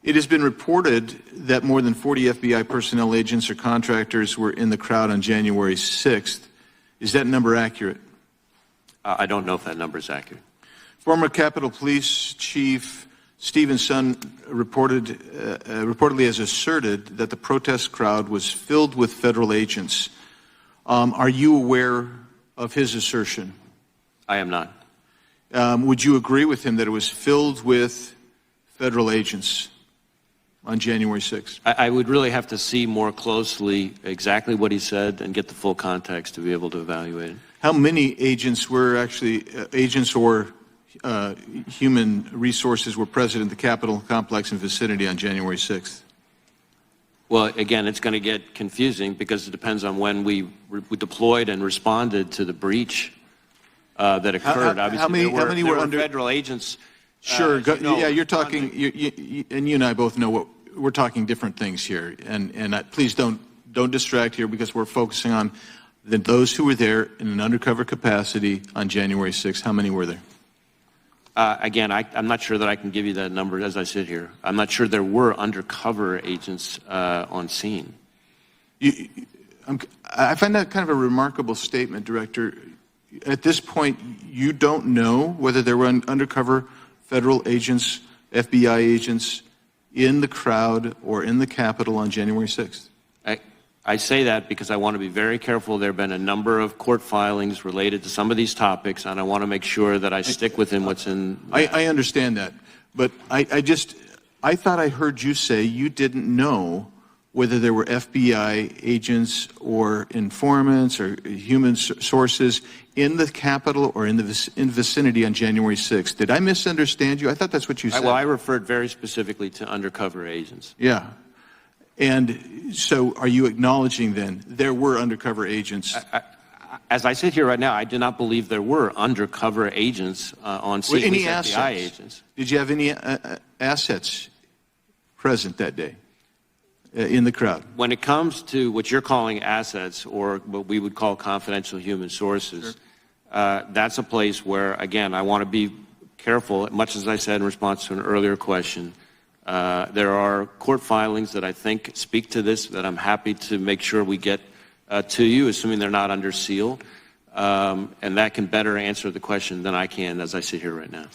It has been reported that more than 40 FBI personnel, agents, or contractors were in the crowd on January 6th. Is that number accurate? I don't know if that number is accurate. Former Capitol Police Chief Stephen Sun reportedly has asserted that the protest crowd was filled with federal agents. Are you aware of his assertion? I am not. Would you agree with him that it was filled with federal agents on January 6th? I would really have to see more closely exactly what he said and get the full context to be able to evaluate it. How many agents were actually, agents or human resources were present in the Capitol complex and vicinity on January 6th? Well, again, it's going to get confusing because it depends on when we deployed and responded to the breach that occurred. How many were under federal agents? Sure. Yeah, you're talking, and you and I both know what we're talking different things here. And please don't distract here because we're focusing on those who were there in an undercover capacity on January 6th. How many were there? Again, I'm not sure that I can give you that number as I sit here. I'm not sure there were undercover agents on scene. I find that kind of a remarkable statement, Director. At this point, you don't know whether there were undercover federal agents, FBI agents in the crowd or in the Capitol on January 6th. I say that because I want to be very careful. There have been a number of court filings related to some of these topics, and I want to make sure that I stick within what's in. I understand that, but I thought I heard you say you didn't know whether there were FBI agents or informants or human sources in the Capitol or in the vicinity on January 6th. Did I misunderstand you? I thought that's what you said. Well, I referred very specifically to undercover agents. Yeah. And so are you acknowledging then there were undercover agents? As I sit here right now, I do not believe there were undercover agents on scene. Any FBI assets? Agents. Did you have any assets present that day in the crowd? When it comes to what you're calling assets or what we would call confidential human sources, sure. That's a place where, again, I want to be careful, much as I said in response to an earlier question. There are court filings that I think speak to this that I'm happy to make sure we get to you, assuming they're not under seal. And that can better answer the question than I can as I sit here right now.